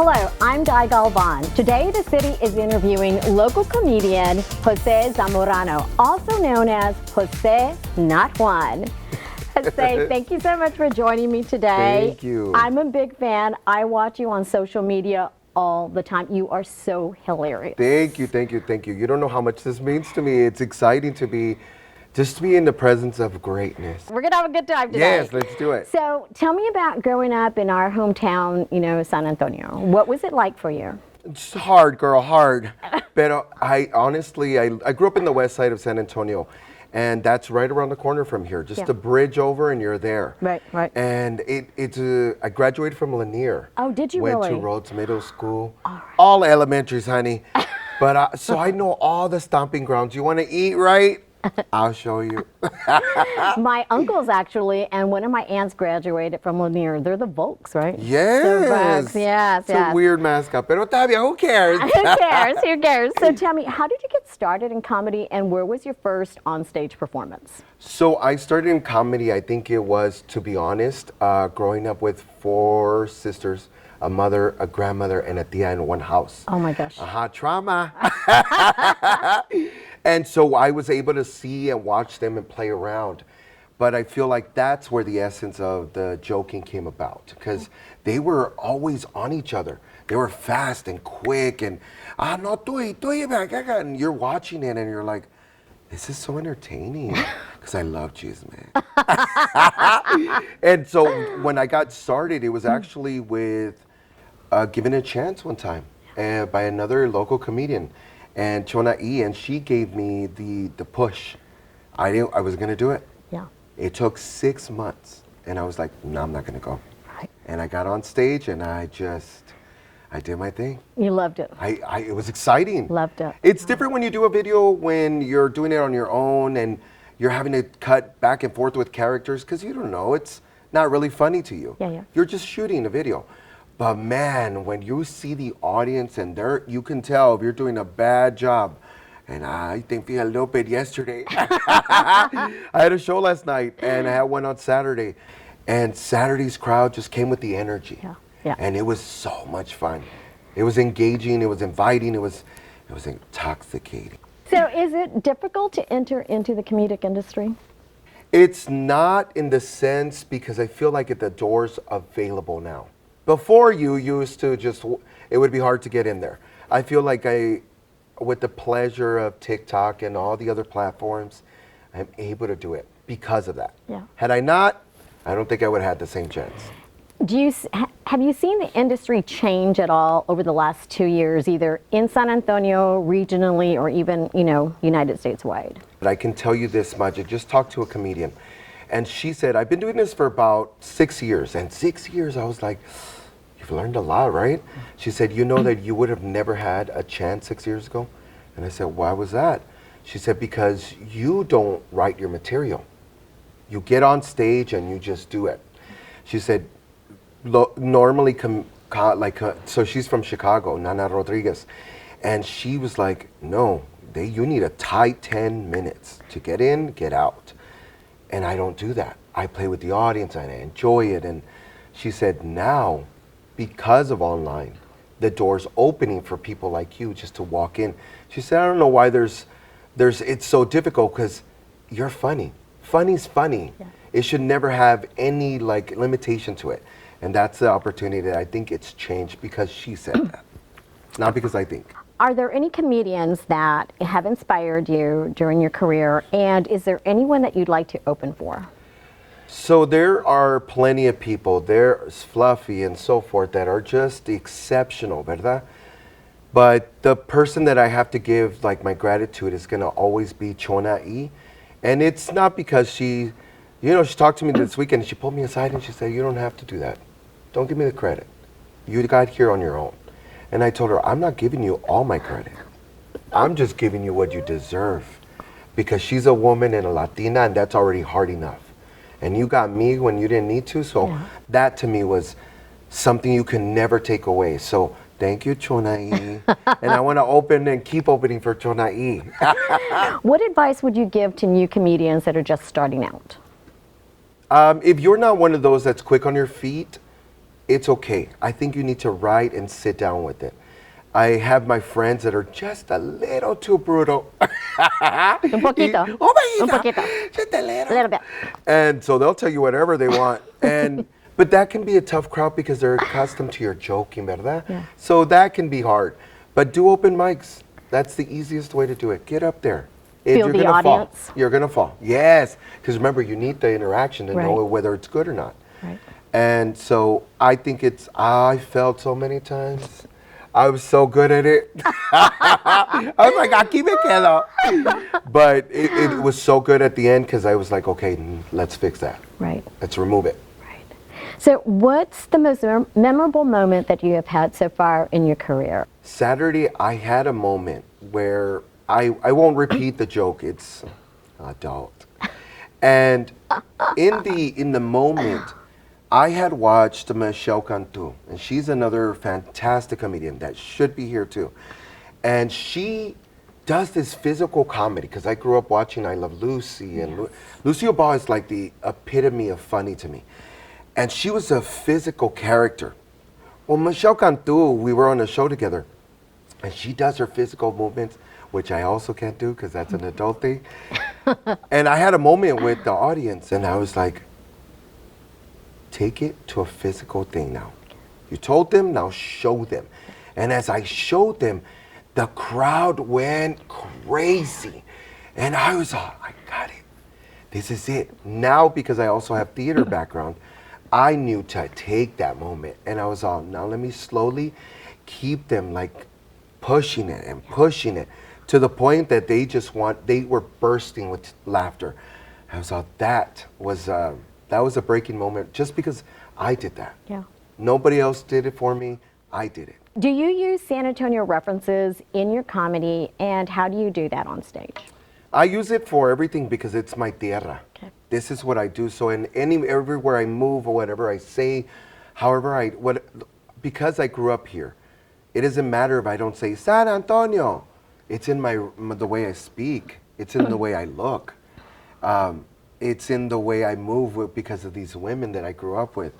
Hello, I'm Di Galvan. Today, the city is interviewing local comedian Jose Zamorano, also known as Josenotjuan. Jose, thank you so much for joining me today. Thank you. I'm a big fan. I watch you on social media all the time. You are so hilarious. Thank you, thank you, thank you. You don't know how much this means to me. It's exciting to be in the presence of greatness. We're gonna have a good time today. Yes, let's do it. So tell me about growing up in our hometown, San Antonio. What was it like for you? It's hard, girl, hard. But I grew up in the west side of San Antonio, and that's right around the corner from here. Just a bridge over, and you're there. Right, right. And I graduated from Lanier. Oh, did you Went really? to Rhodes Middle School. All elementaries, honey. But so I know all the stomping grounds. You want to eat right? I'll show you. My uncles actually, and one of my aunts graduated from Lanier. They're the Volks, right? Yes. The Volks, yes, It's a weird mascot, pero Tavia, who cares? Who cares? Who cares? So tell me, how did you get started in comedy, and where was your first on-stage performance? So I started in comedy, I think it was, to be honest, growing up with 4 sisters, a mother, a grandmother, and a tia in one house. Oh my gosh. Trauma. And so I was able to see and watch them and play around. But I feel like that's where the essence of the joking came about, because they were always on each other. They were fast and quick and, no, and you're watching it and you're like, this is so entertaining, because I love chisme. And so when I got started, it was actually with given a chance one time by another local comedian. And Chona E, and she gave me the push. I knew I was gonna do it. Yeah. It took 6 months, and I was like, no, I'm not gonna go. Right. And I got on stage, and I did my thing. You loved it. It was exciting. Loved it. It's different when you do a video when you're doing it on your own, and you're having to cut back and forth with characters, because you don't know, it's not really funny to you. Yeah. You're just shooting a video. But man, when you see the audience and you can tell if you're doing a bad job. And I think we had a little bit yesterday. I had a show last night, and I had one on Saturday. And Saturday's crowd just came with the energy. Yeah. And it was so much fun. It was engaging, it was inviting, it was intoxicating. So is it difficult to enter into the comedic industry? It's not in the sense, because I feel like the door's available now. Before you used to it would be hard to get in there. I feel like with the pleasure of TikTok and all the other platforms, I'm able to do it because of that. Yeah. Had I not, I don't think I would have had the same chance. Have you seen the industry change at all over the last 2 years, either in San Antonio, regionally, or even, United States wide? But I can tell you this much. I just talked to a comedian, and she said, I've been doing this for about 6 years. And 6 years, I was like, you've learned a lot, right? She said, you know that you would have never had a chance 6 years ago? And I said, why was that? She said, because you don't write your material. You get on stage and you just do it. She said, normally, so she's from Chicago, Nana Rodriguez. And she was like, no, you need a tight 10 minutes to get in, get out. And I don't do that. I play with the audience and I enjoy it. And she said, now, because of online, the door's opening for people like you just to walk in. She said, I don't know why it's so difficult, because you're funny. Funny's funny. Yeah. It should never have any limitation to it. And that's the opportunity that I think it's changed because she said that, not because I think. Are there any comedians that have inspired you during your career, and is there anyone that you'd like to open for? So there are plenty of people. There's Fluffy and so forth that are just exceptional, ¿verdad? But the person that I have to give my gratitude is going to always be Chona E. And it's not because she talked to me this weekend and she pulled me aside and she said, you don't have to do that. Don't give me the credit. You got here on your own. And I told her, I'm not giving you all my credit. I'm just giving you what you deserve. Because she's a woman and a Latina, and that's already hard enough. And you got me when you didn't need to, so that to me was something you can never take away. So thank you, Chona E. And I want to open and keep opening for Chona E. What advice would you give to new comedians that are just starting out? If you're not one of those that's quick on your feet, it's okay. I think you need to write and sit down with it. I have my friends that are just a little too brutal. Un poquito. Oh my Un God, poquito. just a little. A little bit. And so they'll tell you whatever they want. But that can be a tough crowd because they're accustomed to your joking, ¿verdad? Yeah. So that can be hard. But do open mics. That's the easiest way to do it. Get up there. If Feel you're the gonna audience. fall, you're gonna fall. Yes, because remember, you need the interaction to know Right. whether it's good or not. Right. And so I think I felt so many times. I was so good at it. I was like, aquí me quedo. But it was so good at the end because I was like, okay, let's fix that. Right. Let's remove it. Right. So what's the most memorable moment that you have had so far in your career? Saturday, I had a moment where I won't repeat the joke. It's adult. And in the moment, I had watched Michelle Cantu, and she's another fantastic comedian that should be here too. And she does this physical comedy, because I grew up watching I Love Lucy, and Lucille Ball is like the epitome of funny to me. And she was a physical character. Well, Michelle Cantu, we were on a show together, and she does her physical movements, which I also can't do because that's an adult thing. And I had a moment with the audience, and I was like, take it to a physical thing now. You told them, now show them. And as I showed them, the crowd went crazy. And I was all, I got it. This is it. Now, because I also have theater background, I knew to take that moment. And I was all, now let me slowly keep them like pushing it and pushing it to the point that they were bursting with laughter. I was all, that was a breaking moment just because I did that. Yeah. Nobody else did it for me. I did it. Do you use San Antonio references in your comedy, and how do you do that on stage? I use it for everything because it's my tierra. Okay. This is what I do. So everywhere I move or whatever I say, because I grew up here, it doesn't matter if I don't say San Antonio. It's in the way I speak. It's in the way I look. It's in the way I move because of these women that I grew up with.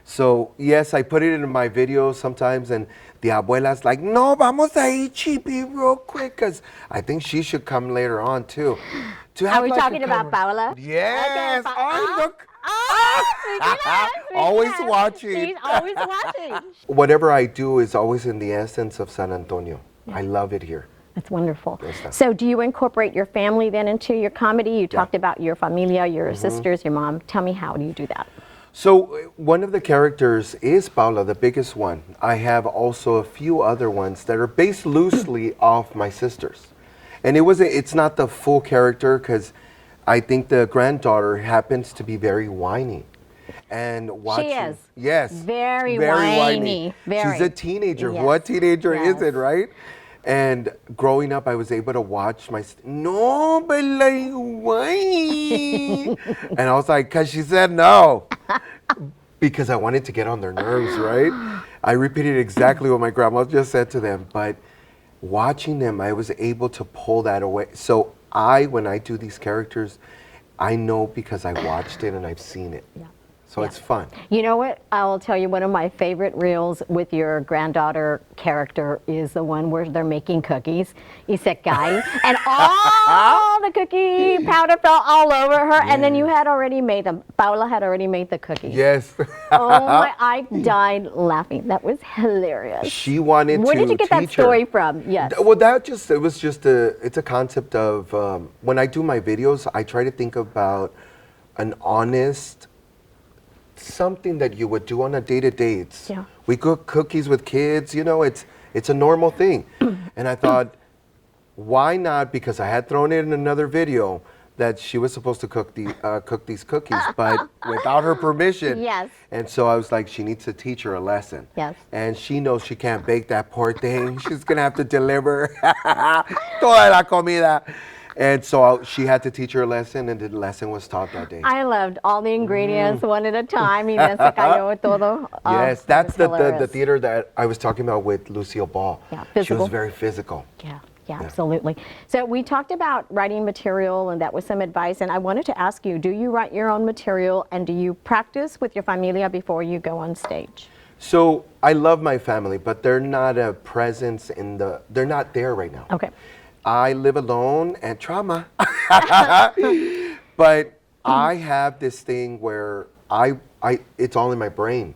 So yes, I put it in my videos sometimes, and the abuela's like, no, vamos a ir chippy real quick, because I think she should come later on too. Are we talking about Paola? Yes. Okay, Oh, look. She's Always watching. She's always watching. Whatever I do is always in the essence of San Antonio. I love it here. That's wonderful. Yes, So do you incorporate your family then into your comedy? You talked about your familia, your sisters, your mom. Tell me, how do you do that? So one of the characters is Paula, the biggest one. I have also a few other ones that are based loosely off my sisters. And it's not the full character because I think the granddaughter happens to be very whiny. And watching, She is. Yes. Very whiny. Very. She's a teenager. Yes. What teenager Yes. isn't, right? And growing up, I was able to watch no, but like whiny. And I was like, because she said no. Because I wanted to get on their nerves, right? I repeated exactly what my grandma just said to them. But watching them, I was able to pull that away. So when I do these characters, I know because I watched it and I've seen it. Yeah. So it's fun. You know what? I will tell you, one of my favorite reels with your granddaughter character is the one where they're making cookies. Isekai. And all the cookie powder fell all over her. And then you had already made them. Paula had already made the cookies. Yes. Oh my, I died laughing. That was hilarious. She wanted Where to did you get that teach her. story from? Yes. Well, it's a concept of, when I do my videos, I try to think about an honest, something that you would do on a day-to-day. We cook cookies with kids, it's a normal thing. And I thought, why not? Because I had thrown in another video that she was supposed to cook these cookies, but without her permission. Yes. And so I was like, she needs to teach her a lesson. Yes. And she knows she can't bake that poor thing. She's gonna have to deliver toda la comida. And so she had to teach her a lesson, and the lesson was taught that day. I loved all the ingredients one at a time. Y se cayó todo. Yes, That that's was the hilarious. theater that I was talking about with Lucille Ball. Yeah, She physical. was very physical. Yeah, absolutely. So we talked about writing material, and that was some advice. And I wanted to ask you, do you write your own material, and do you practice with your familia before you go on stage? So I love my family, but they're not a presence they're not there right now. Okay. I live alone and trauma. But I have this thing where it's all in my brain.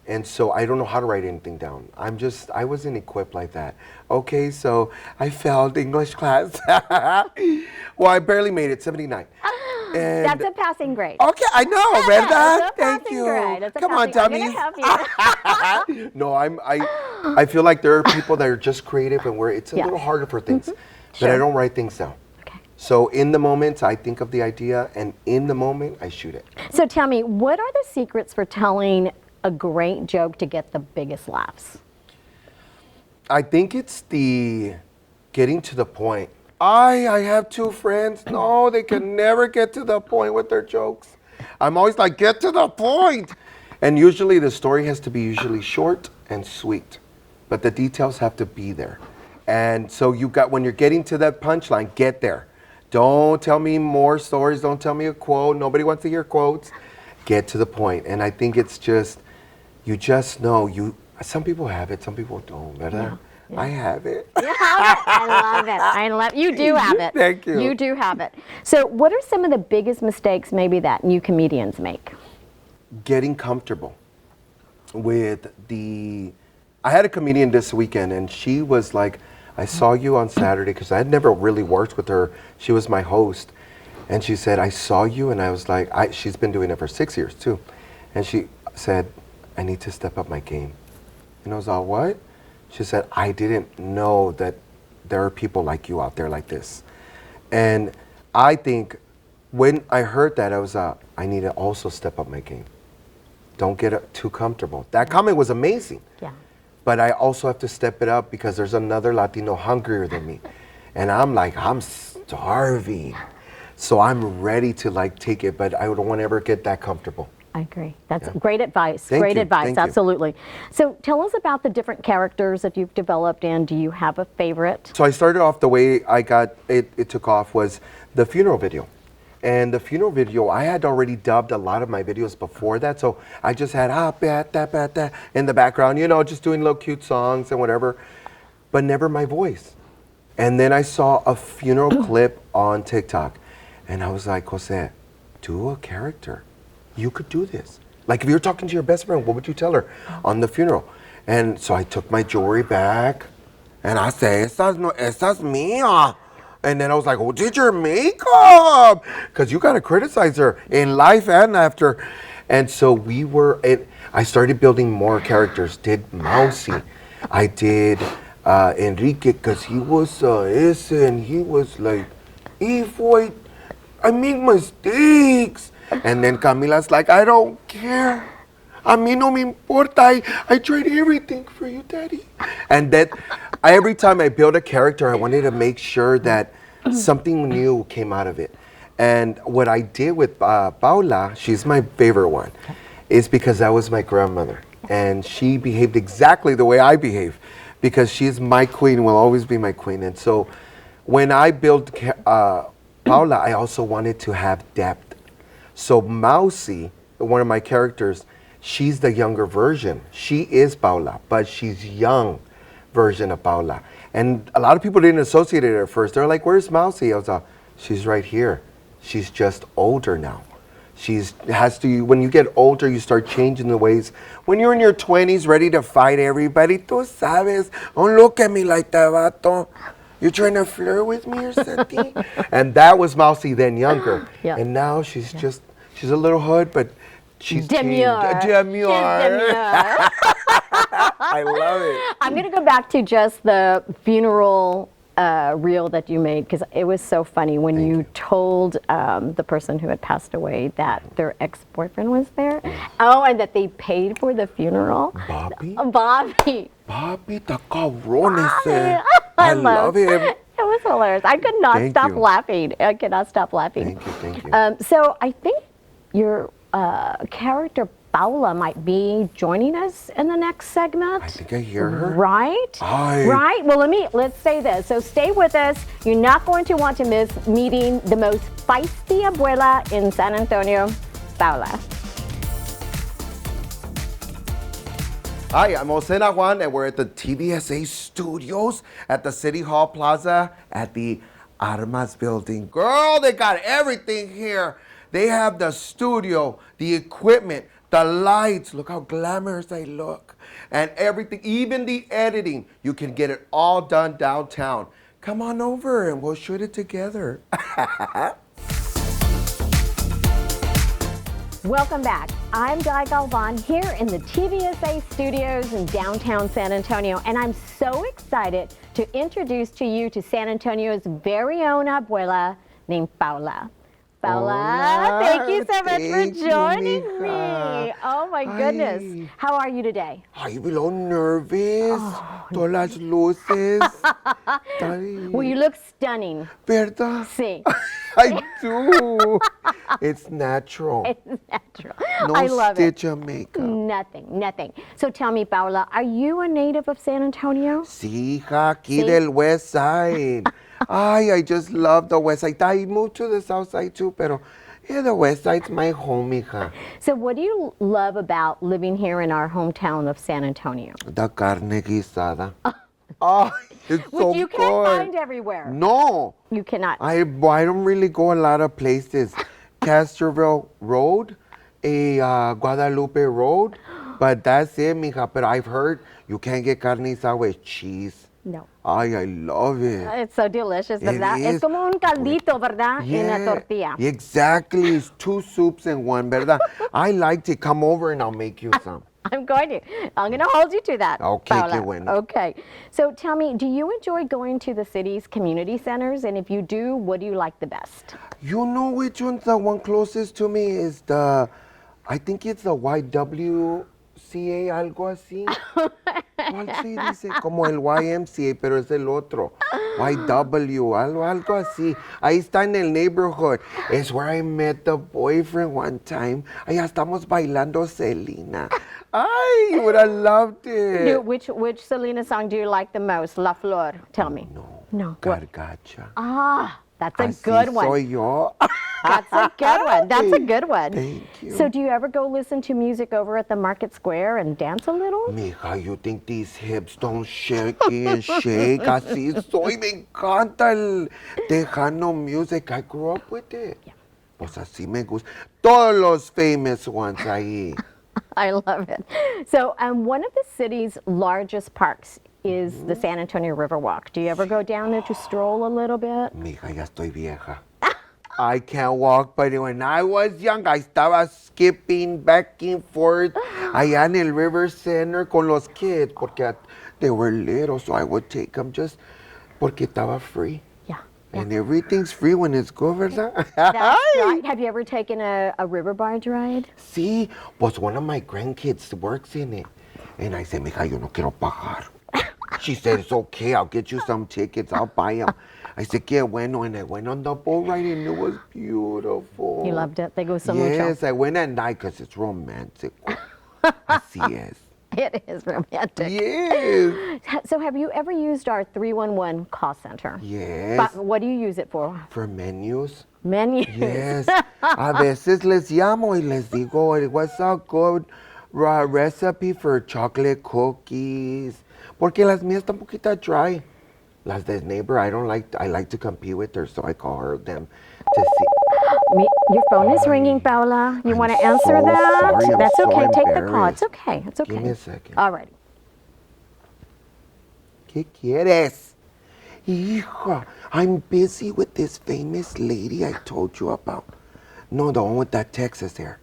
And so I don't know how to write anything down. I wasn't equipped like that. Okay, so I failed English class. Well, I barely made it, 79. And That's a passing grade. okay, I know, ¿verdad? That's a Thank passing you. grade. That's a Come on, passing- I'm dummies. gonna help you. No, I feel like there are people that are just creative and where it's a Yeah. little harder for things. But Sure. I don't write things down. Okay. So in the moment, I think of the idea, and in the moment, I shoot it. So tell me, what are the secrets for telling a great joke to get the biggest laughs? I think it's the getting to the point. I have two friends. No, they can never get to the point with their jokes. I'm always like, get to the point. And usually the story has to be usually short and sweet, but the details have to be there. And so when you're getting to that punchline, get there. Don't tell me more stories. Don't tell me a quote. Nobody wants to hear quotes. Get to the point. And I think it's just, you just know. Some people have it, some people don't. ¿Verdad? Yeah. I have it. I love it. You do have it. Thank you. You do have it. So what are some of the biggest mistakes maybe that new comedians make? Getting comfortable with I had a comedian this weekend, and she was like, I saw you on Saturday, because I had never really worked with her. She was my host. And she said, I saw you, and I was like, she's been doing it for 6 years too. And she said, I need to step up my game. And I was all, what? She said, I didn't know that there are people like you out there like this. And I think when I heard that, I was, I need to also step up my game. Don't get too comfortable. That comment was amazing. Yeah. But I also have to step it up because there's another Latino hungrier than me. And I'm like, I'm starving. So I'm ready to like take it, but I don't want to ever get that comfortable. I agree. That's great advice. Thank Great you. advice, Thank you. absolutely. So tell us about the different characters that you've developed, and do you have a favorite? So I started off the way I got it took off was the funeral video. And the funeral video, I had already dubbed a lot of my videos before that. So I just had in the background, just doing little cute songs and whatever, but never my voice. And then I saw a funeral clip on TikTok, and I was like, Jose, do a character. You could do this. Like if you were talking to your best friend, what would you tell her on the funeral? And so I took my jewelry back, and I said, estas mía. And then I was like, who did your makeup? Because you got to criticize her in life and after. And so I started building more characters. Did Mousy. I did Enrique, because he was and he was like, I make mistakes. And then Camila's like, I don't care. A mí no me importa. I tried everything for you, Daddy. And that every time I build a character, I wanted to make sure that something new came out of it. And what I did with Paula, she's my favorite one, is because that was my grandmother. And she behaved exactly the way I behave, because she's my queen, will always be my queen. And so when I built Paula, I also wanted to have depth. So Mousy, one of my characters, she's the younger version. She is Paula, but she's young version of Paula. And a lot of people didn't associate it at first. They're like, where's Mousy? I was like, she's right here. She's just older now. When you get older, you start changing the ways. When you're in your 20s, ready to fight everybody, tú sabes, don't look at me like that, vato. You're trying to flirt with me or something? And that was Mousy then younger. Yeah. And now she's a little hood, but she's Demure. Demure. Demure. I love it. I'm going to go back to just the funeral reel that you made, because it was so funny when you told the person who had passed away that their ex-boyfriend was there. Oh, and that they paid for the funeral. Bobby? Bobby. Bobby, the cabrón ese. I love him. It was hilarious. I could not Thank stop you. laughing. I could not stop laughing. Thank you. So I think your character Paula might be joining us in the next segment. I think I hear her. Right? Right? Well, let's say this. So stay with us. You're not going to want to miss meeting the most feisty abuela in San Antonio, Paula. Hi, I'm Josenotjuan, and we're at the TVSA studios at the City Hall Plaza at the Armas building. Girl, they got everything here. They have the studio, the equipment, the lights. Look how glamorous they look. And everything, even the editing, you can get it all done downtown. Come on over and we'll shoot it together. Welcome back. I'm Di Galvan here in the TVSA studios in downtown San Antonio, and I'm so excited to introduce to you to San Antonio's very own abuela named Paula. Paula, Hola. thank you so much Thank for you, joining mija. me. Oh my goodness. Ay. How are you today? Ay, a little nervous. Todas las luces. Ay. Well, you look stunning. ¿Verdad? Sí. I do. It's natural. It's natural. No I love it. stitch of makeup. Nothing. So tell me, Paula, are you a native of San Antonio? Sí, hija, aquí Sí. del West Side. Ay, I just love the West Side. I moved to the South Side too, pero yeah, the West Side's my home, hija. So what do you love about living here in our hometown of San Antonio? The carne guisada. Oh, it's so Which you can't good. find everywhere. No. You cannot. I don't really go a lot of places. Castroville Road, Guadalupe Road, but that's it, mija. But I've heard you can't get carne asada with cheese. No. Ay, I love it. It's so delicious, It ¿verdad? Es is. como un caldito, ¿verdad? En la tortilla. Exactly. It's two soups in one, ¿verdad? I like to come over and I'll make you some. I'm going to hold you to that, Okay, Paula. qué bueno. Okay. So tell me, do you enjoy going to the city's community centers? And if you do, what do you like the best? You know which one's the one closest to me is I think it's the YWCA, algo así. ¿Cuál se dice? Como el YMCA, pero es el otro. YW, algo así. Ahí está en el neighborhood. It's where I met the boyfriend one time. Allá estamos bailando Selena. Ay, you would have loved it. Which Selena song do you like the most? La Flor. Tell me. No. What? Gargacha. Ah, that's a Así good one. soy yo. That's a good one. That's a good one. Thank you. So do you ever go listen to music over at the Market Square and dance a little? Mija, you think these hips don't shake and shake? Así soy, me encanta el Tejano music. I grew up with it. Yeah. Pues así me gusta. Todos los famous ones ahí. I love it. So one of the city's largest parks is the San Antonio Riverwalk. Do you ever go down there to stroll a little bit? Mija, ya estoy vieja. I can't walk, but when I was young, I estaba skipping back and forth allá en el River Center con los kids porque they were little, so I would take them just porque estaba free. Yeah. And everything's free when it's good, ¿verdad? That's right. Have you ever taken a river barge ride? Sí, pues one of my grandkids works in it. And I said, mija, yo no quiero pagar. She said, it's okay, I'll get you some tickets, I'll buy them. I said, qué bueno, and I went on the boat ride and it was beautiful. You loved it. They go so mucho. Yes, I went at night because it's romantic. Así es. It is romantic. Yes. So have you ever used our 311 call center? Yes. But what do you use it for? For menus. Menus. Yes. A veces les llamo y les digo, what's a good recipe for chocolate cookies? Porque las mías están un poquito dry. Las de neighbor, I like to compete with her, so I call her them to see. Your phone is ringing, Paula. You want to I'm answer so that? sorry, I'm That's so okay. Take the call. embarrassed. It's okay. It's okay. Give me a second. All right. ¿Qué quieres? Hija, I'm busy with this famous lady I told you about. No, the one with that Texas hair.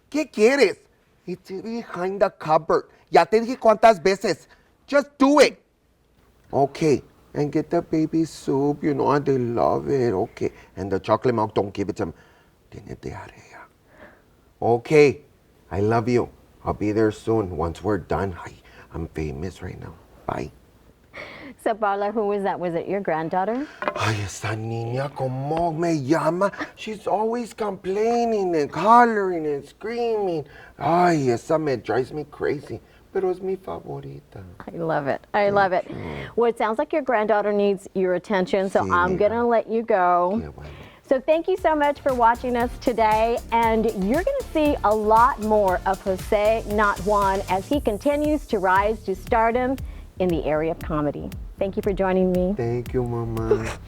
¿Qué quieres? It's behind the cupboard. Ya te dije cuántas veces. Just do it. Okay. And get the baby soup, you know, and they love it. Okay. And the chocolate milk, don't give it to them. Tiene diarrhea. Okay. I love you. I'll be there soon. Once we're done. I'm famous right now. Bye. So, Paula, who was that? Was it your granddaughter? Ay, esa niña, ¿cómo me llama? She's always complaining and hollering and screaming. Ay, esa me drives me crazy. Pero es mi favorita. I love it. I love it. Well, it sounds like your granddaughter needs your attention, so Sí, I'm mija. going to let you go. Qué bueno. So thank you so much for watching us today, and you're going to see a lot more of Jose Not Juan as he continues to rise to stardom in the area of comedy. Thank you for joining me. Thank you, Mama.